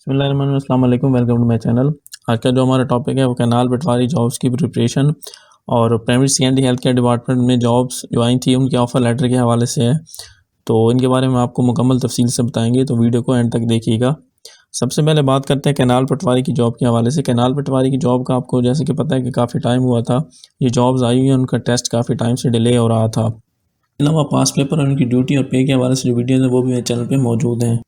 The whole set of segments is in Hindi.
बिस्मिल्लाहिर्रहमानिर्रहीम, अस्सलाम वालेकुम, वेलकम टू माय चैनल। आज का जो हमारा टॉपिक है वो कैनाल पटवारी जॉब्स की प्रिपरेशन और primary secondary health care department में जॉब्स जो आई थी उनके ऑफ़र लेटर के हवाले से है। तो इनके बारे में आपको मुकम्मल तफसील से बताएंगे, तो वीडियो को एंड तक देखिएगा। सबसे पहले बात करते हैं कैनाल पटवारी की जॉब के हवाले से। कैनाल पटवारी की जॉब का आपको जैसे कि पता है कि काफ़ी टाइम हुआ था ये जॉब्स आई हुई हैं, उनका टेस्ट काफ़ी टाइम से डिले हो रहा था। अलावा पास पेपर और उनकी ड्यूटी और पे के हवाले से जो वीडियोज़ हैं वो भी मेरे चैनल पर मौजूद हैं।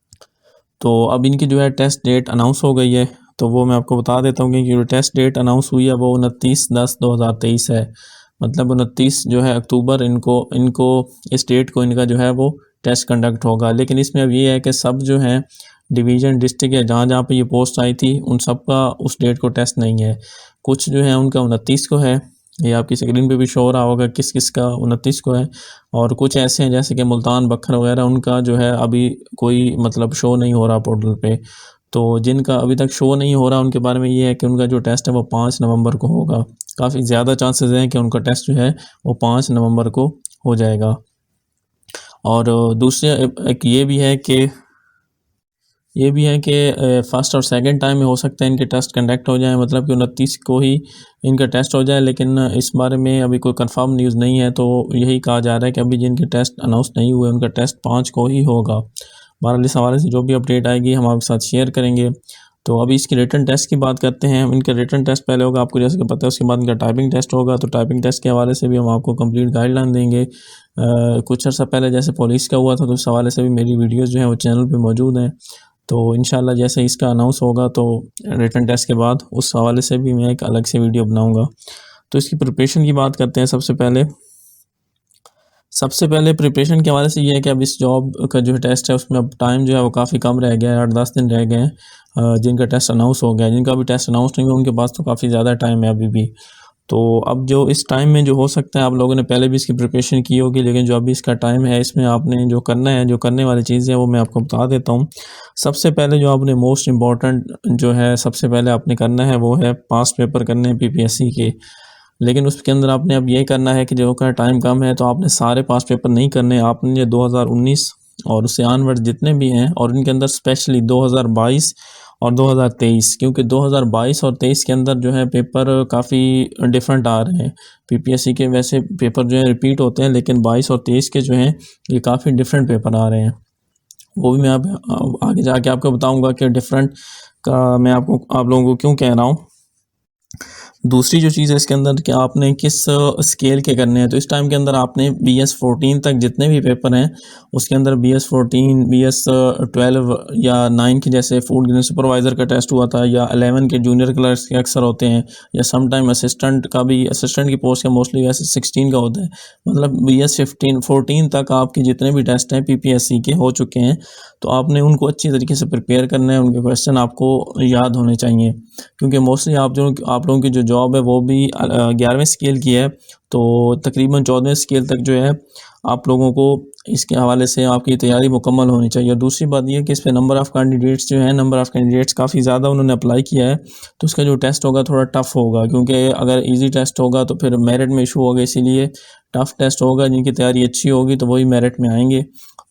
तो अब इनकी जो है टेस्ट डेट अनाउंस हो गई है, तो वो मैं आपको बता देता हूँ कि जो टेस्ट डेट अनाउंस हुई है वो 29/10/2023 है। मतलब 29 जो है अक्टूबर इनको इनको इस डेट को इनका जो है वो टेस्ट कंडक्ट होगा। लेकिन इसमें अब ये है कि सब जो हैं डिवीज़न डिस्ट्रिक्ट या जहाँ जहाँ पे ये पोस्ट आई थी उन सब का उस डेट को टेस्ट नहीं है। कुछ जो है उनका 29 को है, ये आपकी स्क्रीन पे भी शो हो रहा होगा किस किस का 29 को है। और कुछ ऐसे हैं जैसे कि मुल्तान बखर वगैरह, उनका जो है अभी कोई मतलब शो नहीं हो रहा पोर्टल पे। तो जिनका अभी तक शो नहीं हो रहा उनके बारे में ये है कि उनका जो टेस्ट है वो 5 नवंबर को होगा। काफ़ी ज़्यादा चांसेस हैं कि उनका टेस्ट जो है वो 5 नवंबर को हो जाएगा। और दूसरे एक ये भी है कि फर्स्ट और सेकंड टाइम में हो सकता है इनके टेस्ट कंडक्ट हो जाए, मतलब कि 29 को ही इनका टेस्ट हो जाए। लेकिन इस बारे में अभी कोई कंफर्म न्यूज़ नहीं है, तो यही कहा जा रहा है कि अभी जिनके टेस्ट अनाउंस नहीं हुए उनका टेस्ट 5 को ही होगा। बहरहाल इस हवाले से जो भी अपडेट आएगी हम आपके साथ शेयर करेंगे। तो अभी इसके रिटन टेस्ट की बात करते हैं। इनका रिटन टेस्ट पहले होगा, आपको जैसे कि पता है, उसके बाद इनका टाइपिंग टेस्ट होगा। तो टाइपिंग टेस्ट के हवाले से भी हम आपको कंप्लीट गाइडलाइन देंगे। कुछ अर्सा पहले जैसे पुलिस का हुआ था तो उस हवाले से भी मेरी वीडियोज़ जो हैं वो चैनल पर मौजूद हैं। तो इंशाल्लाह जैसे इसका अनाउंस होगा तो रिटन टेस्ट के बाद उस हवाले से भी मैं एक अलग से वीडियो बनाऊंगा। तो इसकी प्रिपरेशन की बात करते हैं। सबसे पहले प्रिपरेशन के हवाले से ये है कि अब इस जॉब का जो टेस्ट है उसमें अब टाइम जो है वो काफ़ी कम रह गया है, 8-10 दिन रह गए हैं। जिनका टेस्ट अनाउंस हो गया है, जिनका भी टेस्ट अनाउंस नहीं हुआ उनके पास तो काफ़ी ज़्यादा टाइम है अभी भी। तो अब जो इस टाइम में जो हो सकता है, आप लोगों ने पहले भी इसकी प्रिपरेशन की होगी, लेकिन जो अभी इसका टाइम है इसमें आपने जो करना है, जो करने वाली चीज़ें हैं वो मैं आपको बता देता हूँ। सबसे पहले जो आपने मोस्ट इम्पॉर्टेंट जो है सबसे पहले आपने करना है वो है पास पेपर करने हैं पीपीएससी के। लेकिन उसके अंदर आपने अब ये करना है कि जो का टाइम कम है तो आपने सारे पास पेपर नहीं करने। आपने ये 2019 और उससे ऑनवर्ड जितने भी हैं, और इनके अंदर स्पेशली 2022 और 2023, क्योंकि 2022 और 23 के अंदर जो है पेपर काफ़ी डिफरेंट आ रहे हैं। पीपीएससी के वैसे पेपर जो है रिपीट होते हैं, लेकिन 22 और 23 के जो हैं ये काफ़ी डिफरेंट पेपर आ रहे हैं। वो भी मैं आप आगे जाके आपको बताऊंगा कि डिफरेंट का मैं आपको आप लोगों को क्यों कह रहा हूँ। दूसरी जो चीज़ है इसके अंदर कि आपने किस स्केल के करने हैं। तो इस टाइम के अंदर आपने BS14 तक जितने भी पेपर हैं उसके अंदर BS14, BS12 या 9 के जैसे फूड ग्रेन सुपरवाइज़र का टेस्ट हुआ था, या 11 के जूनियर क्लर्क्स के अक्सर होते हैं, या सम टाइम असिस्टेंट का भी, असिस्टेंट की पोस्ट का मोस्टली वैसे 16 का होता है। मतलब BS14 तक आपके जितने भी टेस्ट हैं PPSC के हो चुके हैं, तो आपने उनको अच्छी तरीके से प्रिपेयर करना है। उनके क्वेश्चन आपको याद होने चाहिए, क्योंकि मोस्टली आप लोगों की जो जॉब है वो भी 11वें स्केल की है। तो तकरीबन 14वें स्केल तक जो है आप लोगों को इसके हवाले से आपकी तैयारी मुकम्मल होनी चाहिए। और दूसरी बात यह कि इस पर नंबर ऑफ़ कैंडिडेट्स काफ़ी ज़्यादा उन्होंने अप्लाई किया है, तो उसका जो टेस्ट होगा थोड़ा टफ़ होगा, क्योंकि अगर इजी टेस्ट होगा तो फिर मेरिट में इशू होगा। इसीलिए टफ़ टेस्ट होगा, जिनकी तैयारी अच्छी होगी तो वही मेरिट में आएंगे।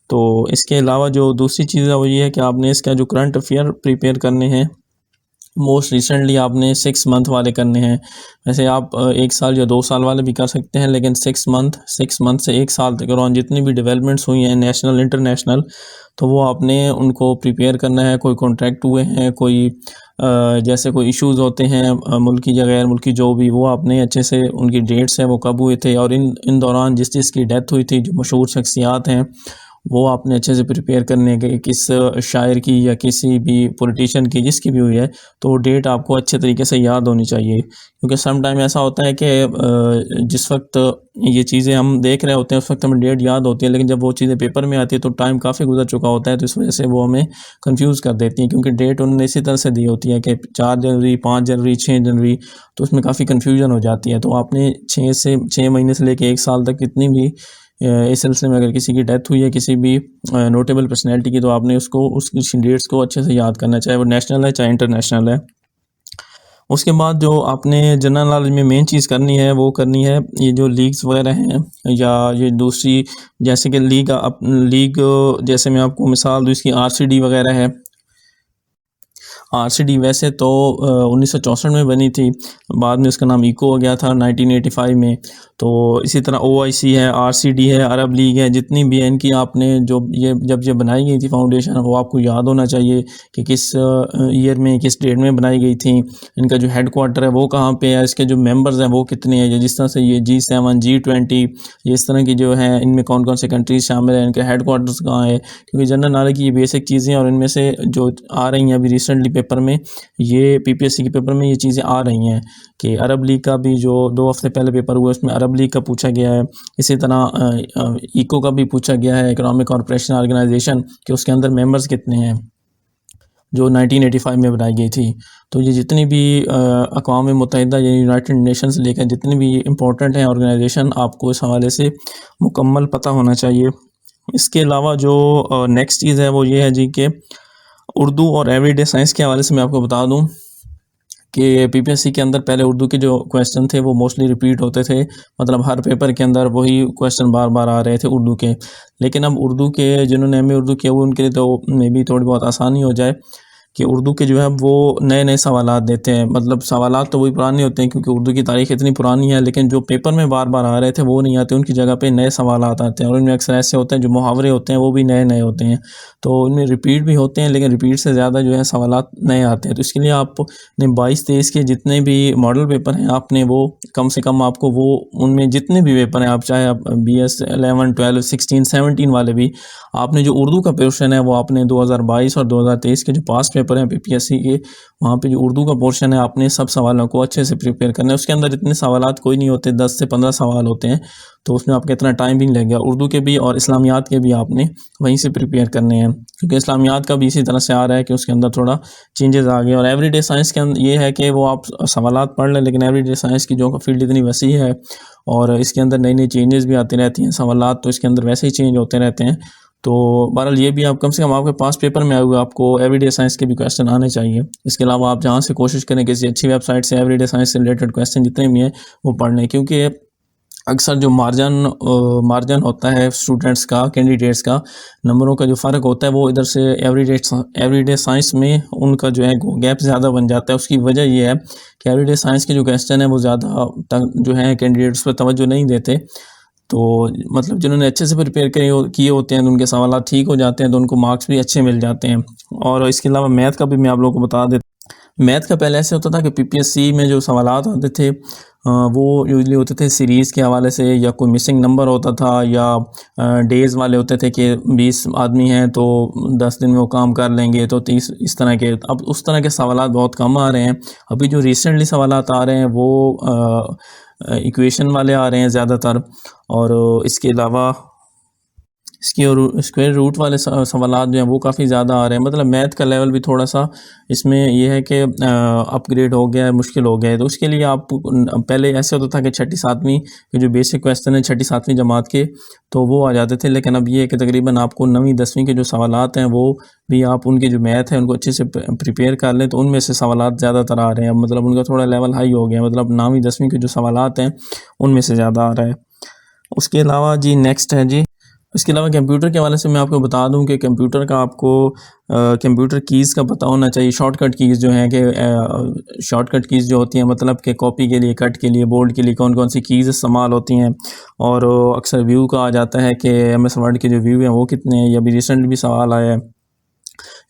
तो इसके अलावा जो दूसरी चीज़ है वो ये है कि आपने इसका जो करंट अफेयर प्रिपेयर करने हैं, मोस्ट रिसेंटली आपने 6 मंथ वाले करने हैं। वैसे आप 1 साल या 2 साल वाले भी कर सकते हैं, लेकिन 6 मंथ से 1 साल तक दौरान जितनी भी डेवलपमेंट्स हुई हैं नेशनल इंटरनेशनल, तो वो आपने उनको प्रिपेयर करना है। कोई कॉन्ट्रैक्ट हुए हैं, कोई जैसे कोई इश्यूज़ होते हैं मुल्की या गैर मुल्की, जो भी, वो आपने अच्छे से उनकी डेट्स हैं वो कब हुए थे, और इन दौरान जिस जिसकी डेथ हुई थी, जो मशहूर शख्सियात हैं, वो आपने अच्छे से प्रिपेयर करने के, किस शायर की या किसी भी पॉलिटिशियन की जिसकी भी हुई है, तो वो डेट आपको अच्छे तरीके से याद होनी चाहिए। क्योंकि सम टाइम ऐसा होता है कि जिस वक्त ये चीज़ें हम देख रहे होते हैं उस वक्त हमें डेट याद होती है, लेकिन जब वो चीज़ें पेपर में आती है तो टाइम काफ़ी गुजर चुका होता है, तो इस वजह से वो हमें कंफ्यूज कर देती हैं। क्योंकि डेट उन्होंने इसी तरह से दी होती है कि 4 जनवरी, 5 जनवरी, 6 जनवरी, तो उसमें काफ़ी कन्फ्यूजन हो जाती है। तो आपने 6 महीने से लेकर 1 साल तक कितनी भी इस सिलसिले में अगर किसी की डेथ हुई है किसी भी नोटेबल पर्सनैलिटी की, तो आपने उसको उसकी डेट्स को अच्छे से याद करना है, चाहे वो नेशनल है चाहे इंटरनेशनल है। उसके बाद जो आपने जनरल नॉलेज में मेन चीज़ करनी है वो करनी है ये जो लीग्स वगैरह हैं, या ये दूसरी जैसे कि लीग, जैसे मैं आपको मिसाल दूँ, इसकी RCD वगैरह है। आरसीडी वैसे तो 1964 में बनी थी, बाद में उसका नाम इको हो गया था 1985 में। तो इसी तरह ओआईसी है, आरसीडी है, अरब लीग है, जितनी भी है इनकी आपने जो जब ये बनाई गई थी फाउंडेशन, वो आपको याद होना चाहिए कि किस ईयर में, किस डेट में बनाई गई थी। इनका जो हेडक्वार्टर है वो कहाँ पे है, इसके जो मेंबर्स हैं वो कितने हैं, जिस तरह से ये G7, G20, ये इस तरह की जो है, इनमें कौन कौन से कंट्रीज शामिल हैं, इनके हेडक्वार्टर्स कहाँ है, क्योंकि जनरल नॉलेज की ये बेसिक चीज़ें हैं और इनमें से जो आ रही हैं अभी रिसेंटली पेपर में, ये पीपीएससी के पेपर में ये चीज़ें आ रही हैं कि अरब लीग का भी जो 2 हफ्ते पहले पेपर हुआ उसमें अरब लीग का पूछा गया है। इसी तरह इको का भी पूछा गया है, इकोनॉमिक कॉरपोरेशन ऑर्गेनाइजेशन, कि उसके अंदर मेंबर्स कितने हैं, जो 1985 में बनाई गई थी। तो ये जितनी भी अक़वाम मुत्तहिदा या यूनाइटेड नेशंस लेकर जितनी भी इम्पोर्टेंट हैं ऑर्गेनाइजेशन, आपको इस हवाले से मुकम्मल पता होना चाहिए। इसके अलावा जो नेक्स्ट चीज़ है वो ये है जी कि उर्दू और एवरीडे साइंस के हवाले से मैं आपको बता दूं कि पीपीएससी के अंदर पहले उर्दू के जो क्वेश्चन थे वो मोस्टली रिपीट होते थे, मतलब हर पेपर के अंदर वही क्वेश्चन बार बार आ रहे थे उर्दू के। लेकिन अब उर्दू के जिन्होंने एमए उर्दू किया वो उनके लिए तो मे बी थोड़ी बहुत आसानी हो जाए कि उर्दू के जो है वो नए नए सवालात देते हैं। मतलब सवालात तो वही पुराने होते हैं क्योंकि उर्दू की तारीख़ इतनी पुरानी है, लेकिन जो पेपर में बार बार आ रहे थे वो नहीं आते, उनकी जगह पे नए सवालात आते हैं और उनमें अक्सर ऐसे होते हैं जो मुहावरे होते हैं वो भी नए नए होते हैं। तो उनमें रिपीट भी होते हैं, लेकिन रिपीट से ज़्यादा जो है सवालात नए आते हैं। तो इसके लिए आपने 22-23 के जितने भी मॉडल पेपर हैं, आपने वो कम से कम आपको वो उनमें जितने भी पेपर हैं, आप चाहे आप BS 11, 12, 16, 17 वाले भी, आपने जो उर्दू का पोर्शन है वो आपने 2022 और 2023 के जो पास्ट पेपर हैं पीपीएससी के, वहाँ पे जो उर्दू का पोर्शन है आपने सब सवालों को अच्छे से प्रिपेयर करना है। उसके अंदर इतने सवालात कोई नहीं होते, 10 से 15 सवाल होते हैं, तो उसमें आपका इतना टाइम भी नहीं लगेगा। उर्दू के भी और इस्लामियात के भी आपने वहीं से प्रिपेयर करने हैं, क्योंकि इस्लामियात का भी इसी तरह से आ रहा है कि उसके अंदर थोड़ा चेंजेस आ गए। और एवरीडे साइंस के अंदर ये है कि वो आप सवालात पढ़ लें, लेकिन एवरीडे साइंस की जो फील्ड इतनी वसी है और इसके अंदर नई नई चेंजेस भी आती रहती हैं, सवालात तो इसके अंदर वैसे ही चेंज होते रहते हैं। तो बहरहाल ये भी आप कम से कम आपके पास पेपर में आए हुए आपको एवरीडे साइंस के भी क्वेश्चन आने चाहिए। इसके अलावा आप जहाँ से कोशिश करें किसी अच्छी वेबसाइट से एवरीडे साइंस से रिलेटेड क्वेश्चन जितने भी हैं वो पढ़ लें, क्योंकि अक्सर जो मार्जिन होता है स्टूडेंट्स का, कैंडिडेट्स का, नंबरों का जो फ़र्क होता है वो इधर से एवरीडे साइंस में उनका जो है गैप ज़्यादा बन जाता है। उसकी वजह ये है कि एवरीडे साइंस के जो क्वेश्चन है वो ज़्यादा जो है कैंडिडेट्स पर तवज्जो नहीं देते। तो मतलब जिन्होंने अच्छे से प्रिपेयर किए होते हैं तो उनके सवाल ठीक हो जाते हैं, तो उनको मार्क्स भी अच्छे मिल जाते हैं। और इसके अलावा मैथ का भी मैं आप लोगों को बता देता। मैथ का पहले ऐसे होता था कि पीपीएससी में जो सवालात आते थे वो यूजली होते थे सीरीज़ के हवाले से, या कोई मिसिंग नंबर होता था, या डेज़ वाले होते थे कि 20 आदमी हैं तो 10 दिन में वो काम कर लेंगे, तो 30, इस तरह के। अब उस तरह के सवालात बहुत कम आ रहे हैं। अभी जो रिसेंटली सवालात आ रहे हैं वो इक्वेशन वाले आ रहे हैं ज़्यादातर, और इसके अलावा इसकी और स्क्वायर रूट वाले सवालात जो हैं वो काफ़ी ज़्यादा आ रहे हैं। मतलब मैथ का लेवल भी थोड़ा सा इसमें यह है कि अपग्रेड हो गया है, मुश्किल हो गया है। तो उसके लिए आप पहले ऐसे होता था कि 6ठी-7वीं के जो बेसिक क्वेश्चन है 6ठी-7वीं जमात के, तो वो आ जाते थे। लेकिन अब ये है कि तकरीबन आपको 9वीं-10वीं के जो सवालात हैं वो भी आप उनके जो मैथ है उनको अच्छे से प्रिपेयर कर लें, तो उनमें से सवालात ज़्यादातर आ रहे हैं। मतलब उनका थोड़ा लेवल हाई हो गया है, मतलब 9वीं-10वीं के जो सवालात हैं उनमें से ज़्यादा आ रहा है। उसके अलावा जी नेक्स्ट है जी, इसके अलावा कंप्यूटर के हवाले से मैं आपको बता दूं कि कंप्यूटर का आपको कंप्यूटर कीज़ का पता होना चाहिए। शॉर्टकट कीज़ जो हैं कि शॉर्टकट कीज़ जो होती हैं, मतलब कि कॉपी के लिए, कट के लिए, बोल्ड के लिए कौन कौन सी कीज़ इस्तेमाल होती हैं। और अक्सर व्यू का आ जाता है कि MS वर्ड के जो व्यू हैं वो कितने हैं, ये अभी रिसेंट भी सवाल आया है।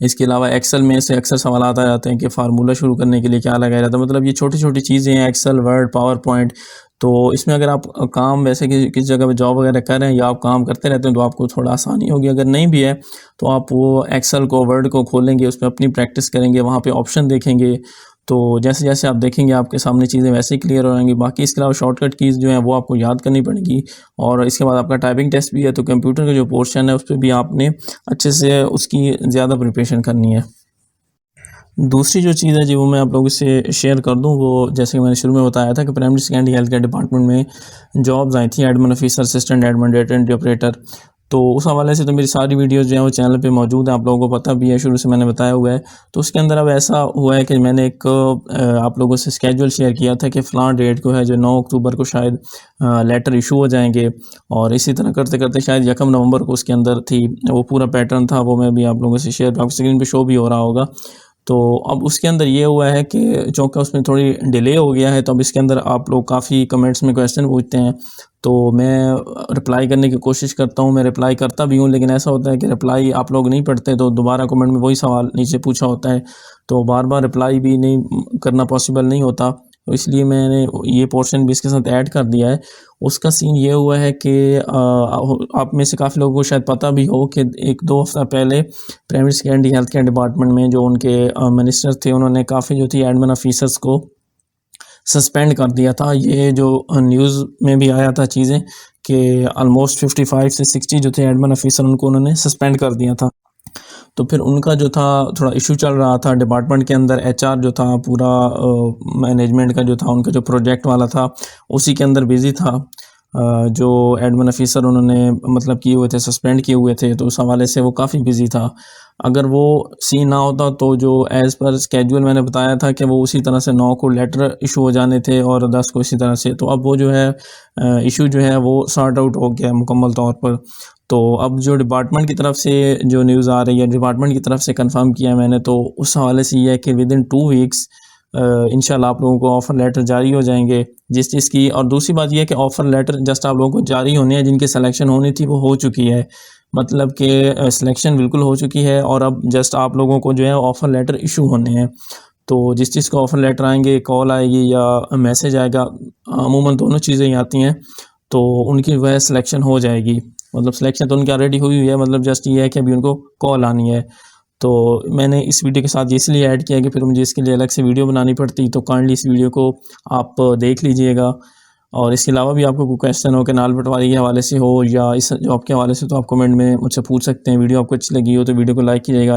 इसके अलावा एक्सेल में से अक्सर सवाल आ जाते हैं कि फार्मूला शुरू करने के लिए क्या लगाया जाता है। मतलब ये छोटी छोटी चीज़ें हैं, एक्सेल, वर्ड, पावर पॉइंट। तो इसमें अगर आप काम वैसे किसी जगह पे जॉब वगैरह कर रहे हैं या आप काम करते रहते हैं तो आपको थोड़ा आसानी होगी। अगर नहीं भी है तो आप वो एक्सेल को, वर्ड को खोलेंगे, उस पर अपनी प्रैक्टिस करेंगे, वहाँ पे ऑप्शन देखेंगे, तो जैसे जैसे आप देखेंगे आपके सामने चीज़ें वैसे ही क्लियर हो जाएंगी। बाकी इसके अलावा शॉर्टकट कीज़ जो हैं वो आपको याद करनी पड़ेगी। और इसके बाद आपका टाइपिंग टेस्ट भी है, तो कंप्यूटर का जो पोर्शन है उस पर भी आपने अच्छे से उसकी ज़्यादा प्रिपरेशन करनी है। दूसरी जो चीज़ है जी वो मैं आप लोगों से शेयर कर दूं, वो जैसे कि मैंने शुरू में बताया था कि primary secondary health care department में जॉब्स आई थी, admin officer, assistant admin, data entry operator. तो उस हवाले से तो मेरी सारी वीडियोस जो हैं वो चैनल पे मौजूद है, आप लोगों को पता भी है, शुरू से मैंने बताया हुआ है। तो उसके अंदर अब ऐसा हुआ है कि मैंने एक आप लोगों से स्केड्यूल शेयर किया था कि फ़लाँ डेट को है जो 9 अक्टूबर को शायद लेटर इशू हो जाएंगे, और इसी तरह करते करते शायद 1 नवंबर को उसके अंदर थी, वो पूरा पैटर्न था, वो मैं भी आप लोगों से शेयर, आपकी स्क्रीन पर शो भी हो रहा होगा। तो अब उसके अंदर ये हुआ है कि चूँकि उसमें थोड़ी डिले हो गया है, तो अब इसके अंदर आप लोग काफ़ी कमेंट्स में क्वेश्चन पूछते हैं, तो मैं रिप्लाई करने की कोशिश करता हूँ, मैं रिप्लाई करता भी हूँ, लेकिन ऐसा होता है कि रिप्लाई आप लोग नहीं पढ़ते, तो दोबारा कमेंट में वही सवाल नीचे पूछा होता है, तो बार-बार रिप्लाई भी नहीं करना पॉसिबल नहीं होता। तो इसलिए मैंने ये पोर्शन भी इसके साथ ऐड कर दिया है। उसका सीन ये हुआ है कि आप में से काफ़ी लोगों को शायद पता भी हो कि 1-2 हफ़्ता पहले primary secondary health care department में जो उनके मिनिस्टर थे, उन्होंने काफ़ी जो थी एडमिन ऑफिसर्स को सस्पेंड कर दिया था। ये जो न्यूज़ में भी आया था चीज़ें कि ऑलमोस्ट 55 से 60 जो थे एडमिन ऑफिसर, उनको उन्होंने सस्पेंड कर दिया था। तो फिर उनका जो था थोड़ा इशू चल रहा था डिपार्टमेंट के अंदर, एचआर जो था पूरा मैनेजमेंट का जो था, उनका जो प्रोजेक्ट वाला था, उसी के अंदर बिज़ी था। जो एडमिन ऑफिसर उन्होंने मतलब किए हुए थे, सस्पेंड किए हुए थे, तो उस हवाले से वो काफ़ी बिज़ी था। अगर वो सीन ना होता तो जो एज़ पर स्केड्यूल मैंने बताया था कि वो उसी तरह से 9 को लेटर इशू हो जाने थे और 10 को इसी तरह से, तो अब वो जो है इशू जो है वो सॉर्ट आउट हो गया मुकम्मल तौर पर। तो अब जो डिपार्टमेंट की तरफ से जो न्यूज़ आ रही है, डिपार्टमेंट की तरफ से कंफर्म किया मैंने, तो उस हवाले से ये है कि विदिन 2 वीक्स इंशाल्लाह आप लोगों को ऑफ़र लेटर जारी हो जाएंगे जिस चीज़ की। और दूसरी बात ये है कि ऑफ़र लेटर जस्ट आप लोगों को जारी होने हैं, जिनकी सिलेक्शन होनी थी वो हो चुकी है, मतलब कि सिलेक्शन बिल्कुल हो चुकी है और अब जस्ट आप लोगों को जो है ऑफ़र लेटर इशू होने हैं। तो जिस चीज़ को ऑफ़र लेटर आएंगे, कॉल आएगी या मैसेज आएगा, अमूमन दोनों चीज़ें ही आती हैं, तो उनकी वह सिलेक्शन हो जाएगी। मतलब सिलेक्शन तो उनकी ऑलरेडी हुई हुई है, मतलब जस्ट ये है कि अभी उनको कॉल आनी है। तो मैंने इस वीडियो के साथ इसलिए ऐड किया कि फिर मुझे इसके लिए अलग से वीडियो बनानी पड़ती, तो काइंडली इस वीडियो को आप देख लीजिएगा। और इसके अलावा भी आपको कोई क्वेश्चन हो कि नाल पटवारी के हवाले से हो या इस जॉब के हवाले से, तो आप कमेंट में मुझसे पूछ सकते हैं। वीडियो आपको अच्छी लगी हो तो वीडियो को लाइक कीजिएगा।